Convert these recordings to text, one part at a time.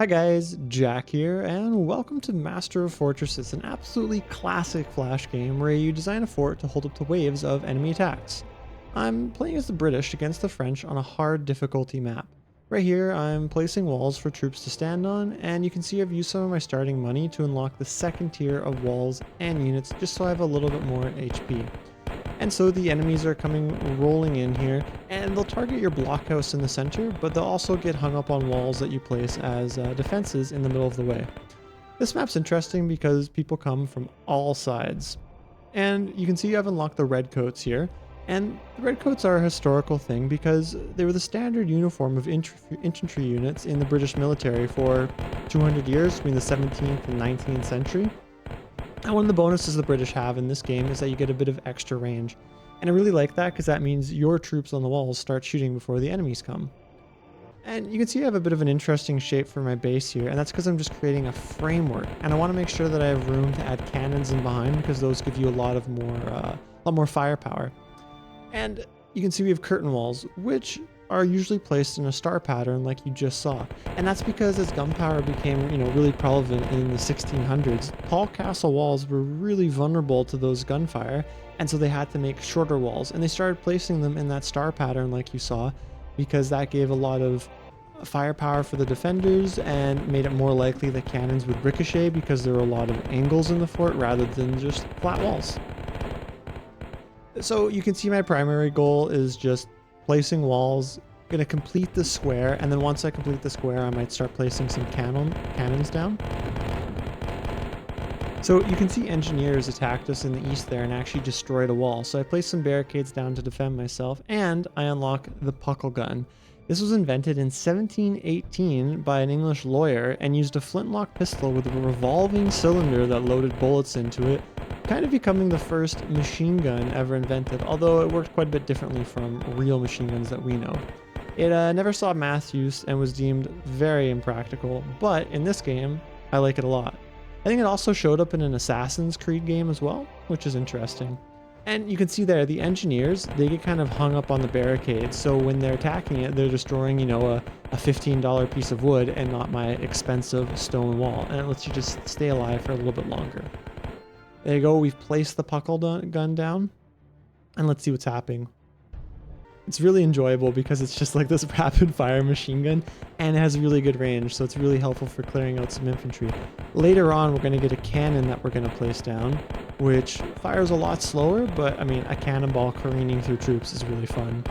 Hi guys, Jack here, and welcome to Master of Fortresses, an absolutely classic Flash game where you design a fort to hold up to waves of enemy attacks. I'm playing as the British against the French on a hard difficulty map. Right here, I'm placing walls for troops to stand on, and you can see I've used some of my starting money to unlock the second tier of walls and units just so I have a little bit more HP. And so the enemies are coming rolling in here, and they'll target your blockhouse in the center, but they'll also get hung up on walls that you place as defenses in the middle of the way. This map's interesting because people come from all sides. And you can see I've unlocked the redcoats here, and the redcoats are a historical thing because they were the standard uniform of infantry units in the British military for 200 years between the 17th and 19th century. And one of the bonuses the British have in this game is that you get a bit of extra range. And I really like that because that means your troops on the walls start shooting before the enemies come. And you can see I have a bit of an interesting shape for my base here, and that's because I'm just creating a framework. And I want to make sure that I have room to add cannons in behind because those give you a lot more firepower. And you can see we have curtain walls, which are usually placed in a star pattern like you just saw. And that's because as gunpowder became, really prevalent in the 1600s, tall castle walls were really vulnerable to those gunfire, and so they had to make shorter walls. And they started placing them in that star pattern like you saw, because that gave a lot of firepower for the defenders and made it more likely that cannons would ricochet because there were a lot of angles in the fort rather than just flat walls. So you can see my primary goal is just placing walls. I'm going to complete the square, and then once I complete the square I might start placing some cannons down. So you can see engineers attacked us in the east there and actually destroyed a wall. So I placed some barricades down to defend myself, and I unlock the puckle gun. This was invented in 1718 by an English lawyer and used a flintlock pistol with a revolving cylinder that loaded bullets into it, kind of becoming the first machine gun ever invented, although it worked quite a bit differently from real machine guns that we know. It never saw mass use and was deemed very impractical, but in this game, I like it a lot. I think it also showed up in an Assassin's Creed game as well, which is interesting. And you can see there, the engineers, they get kind of hung up on the barricades, so when they're attacking it, they're destroying, a $15 piece of wood and not my expensive stone wall, and it lets you just stay alive for a little bit longer. There you go, we've placed the puckle gun down, and let's see what's happening. It's really enjoyable because it's just like this rapid fire machine gun, and it has really good range, so it's really helpful for clearing out some infantry. Later on, we're going to get a cannon that we're going to place down, which fires a lot slower, but I mean, a cannonball careening through troops is really fun.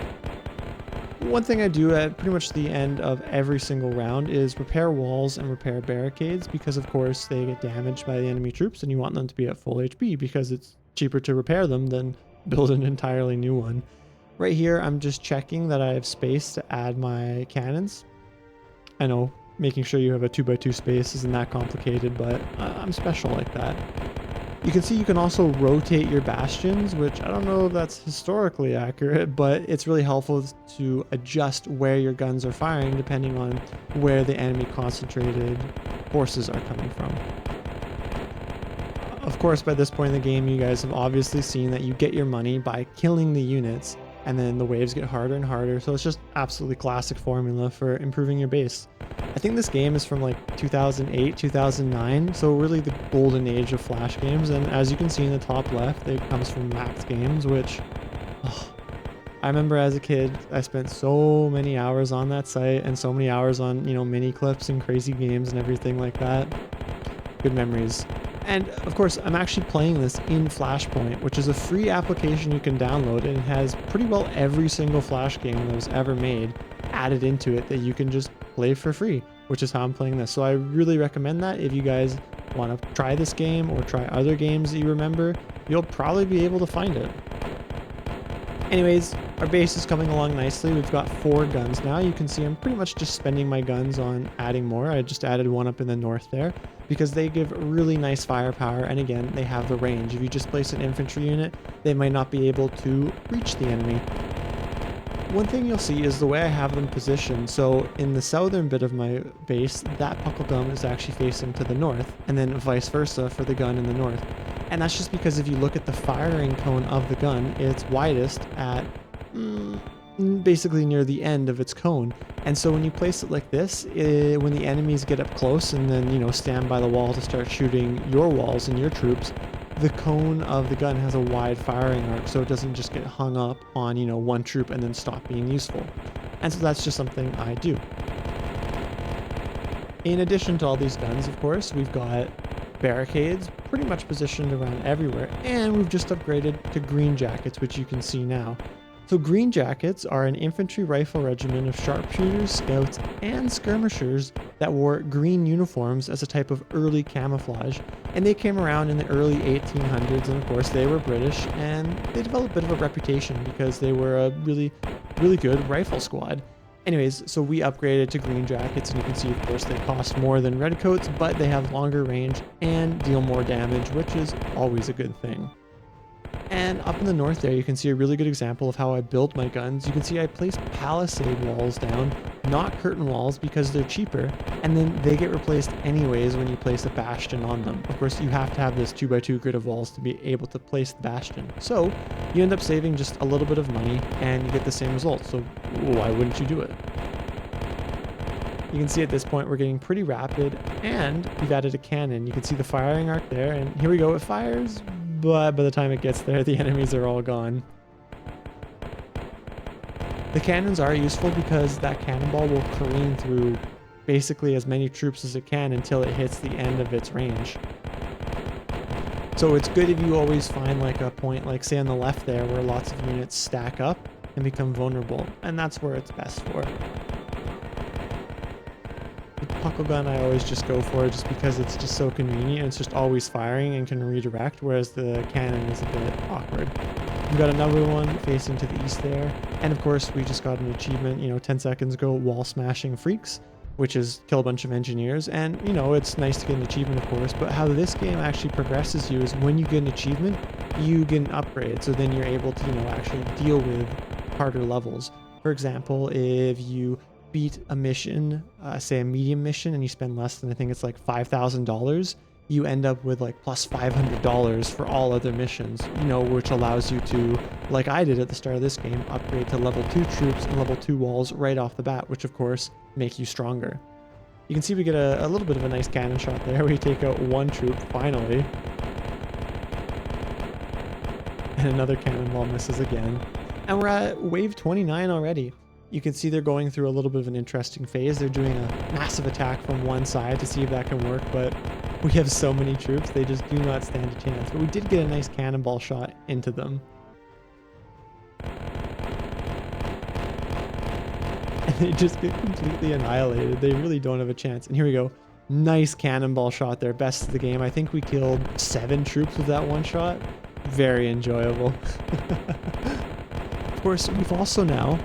One thing I do at pretty much the end of every single round is repair walls and repair barricades, because of course they get damaged by the enemy troops and you want them to be at full HP because it's cheaper to repair them than build an entirely new one. Right here, I'm just checking that I have space to add my cannons. I know making sure you have a 2x2 space isn't that complicated, but I'm special like that. You can see you can also rotate your bastions, which I don't know if that's historically accurate, but it's really helpful to adjust where your guns are firing depending on where the enemy concentrated forces are coming from. Of course, by this point in the game, you guys have obviously seen that you get your money by killing the units, and then the waves get harder and harder, so it's just absolutely classic formula for improving your base. I think this game is from like 2008, 2009, so really the golden age of Flash games, and as you can see in the top left, it comes from Max Games, which I remember as a kid, I spent so many hours on that site and so many hours on, mini clips and crazy games and everything like that. Good memories. And of course, I'm actually playing this in Flashpoint, which is a free application you can download, and it has pretty well every single Flash game that was ever made added into it that you can just play for free, which is how I'm playing this. So I really recommend that if you guys want to try this game or try other games that you remember, you'll probably be able to find it. Anyways, our base is coming along nicely. We've got 4 guns now. You can see I'm pretty much just spending my guns on adding more. I just added one up in the north there because they give really nice firepower, and again, they have the range. If you just place an infantry unit, they might not be able to reach the enemy. One thing you'll see is the way I have them positioned. So in the southern bit of my base, that puckle gun is actually facing to the north, and then vice versa for the gun in the north. And that's just because if you look at the firing cone of the gun, it's widest at basically near the end of its cone. And so when you place it like this, when the enemies get up close and then, you know, stand by the wall to start shooting your walls and your troops, the cone of the gun has a wide firing arc, so it doesn't just get hung up on, you know, one troop and then stop being useful. And so that's just something I do. In addition to all these guns, of course, we've got barricades pretty much positioned around everywhere, and we've just upgraded to green jackets, which you can see now. So green jackets are an infantry rifle regiment of sharpshooters, scouts, and skirmishers that wore green uniforms as a type of early camouflage, and they came around in the early 1800s, and of course they were British, and they developed a bit of a reputation because they were a really good rifle squad. Anyways, so we upgraded to green jackets, and you can see, of course, they cost more than redcoats, but they have longer range and deal more damage, which is always a good thing. And up in the north there, you can see a really good example of how I build my guns. You can see I place palisade walls down, not curtain walls, because they're cheaper, and then they get replaced anyways when you place a bastion on them. Of course, you have to have this 2x2 grid of walls to be able to place the bastion. So you end up saving just a little bit of money, and you get the same result. So why wouldn't you do it? You can see at this point we're getting pretty rapid, and we've added a cannon. You can see the firing arc there, and here we go, it fires, but by the time it gets there, the enemies are all gone. The cannons are useful because that cannonball will careen through basically as many troops as it can until it hits the end of its range. So it's good if you always find like a point, like say on the left there, where lots of units stack up and become vulnerable, and that's where it's best for. The puckle gun I always just go for just because it's just so convenient. It's just always firing and can redirect, whereas the cannon is a bit awkward. We've got another one facing to the east there, and of course we just got an achievement, you know, 10 seconds ago, wall smashing freaks, which is kill a bunch of engineers. And you know, it's nice to get an achievement, of course, but how this game actually progresses you is when you get an achievement, you get an upgrade, so then you're able to, you know, actually deal with harder levels. For example, if you beat a mission, say a medium mission, and you spend less than, I think it's like $5,000, you end up with like plus $500 for all other missions, you know, which allows you to, like I did at the start of this game, upgrade to level 2 troops and level 2 walls right off the bat, which of course make you stronger. You can see we get a little bit of a nice cannon shot there. We take out one troop finally, and another cannonball misses again, and we're at wave 29 already. You can see they're going through a little bit of an interesting phase. They're doing a massive attack from one side to see if that can work, but we have so many troops, they just do not stand a chance. But we did get a nice cannonball shot into them. And they just get completely annihilated. They really don't have a chance. And here we go. Nice cannonball shot there. Best of the game. I think we killed 7 troops with that one shot. Very enjoyable. Of course, we've also now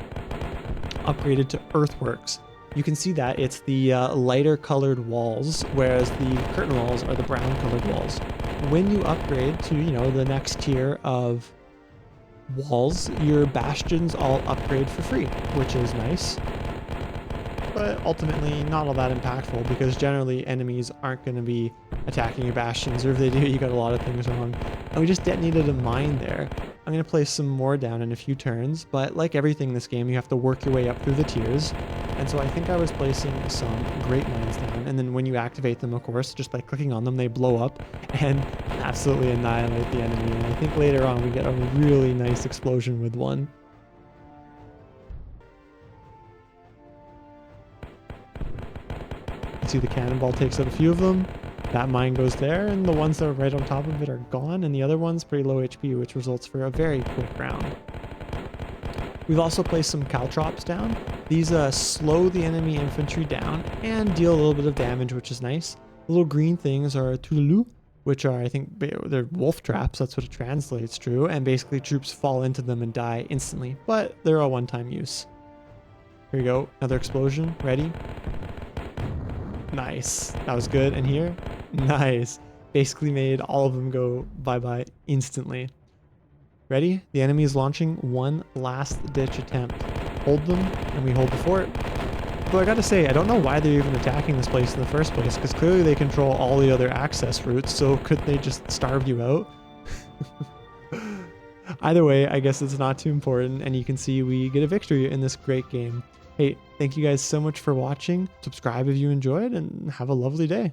upgraded to earthworks. You can see that it's the lighter colored walls, whereas the curtain walls are the brown colored walls. When you upgrade to, you know, the next tier of walls, your bastions all upgrade for free, which is nice, but ultimately not all that impactful because generally enemies aren't going to be attacking your bastions, or if they do, you got a lot of things wrong. And we just detonated a mine there. I'm going to place some more down in a few turns, but like everything in this game, you have to work your way up through the tiers. And so I think I was placing some great mines down, and then when you activate them, of course, just by clicking on them, they blow up and absolutely annihilate the enemy. And I think later on we get a really nice explosion with one. You see the cannonball takes out a few of them. That mine goes there, and the ones that are right on top of it are gone, and the other one's pretty low HP, which results for a very quick round. We've also placed some caltrops down. These slow the enemy infantry down and deal a little bit of damage, which is nice. The little green things are tululu, which are, I think, they're wolf traps. That's what it translates to, and basically troops fall into them and die instantly, but they're a one-time use. Here we go, another explosion, ready? Nice, that was good. And here, nice. Basically made all of them go bye-bye instantly. Ready? The enemy is launching one last ditch attempt. Hold them, and we hold the fort. Though I gotta say, I don't know why they're even attacking this place in the first place, because clearly they control all the other access routes, so could they just starve you out? Either way, I guess it's not too important, and you can see we get a victory in this great game. Hey, thank you guys so much for watching. Subscribe if you enjoyed, and have a lovely day.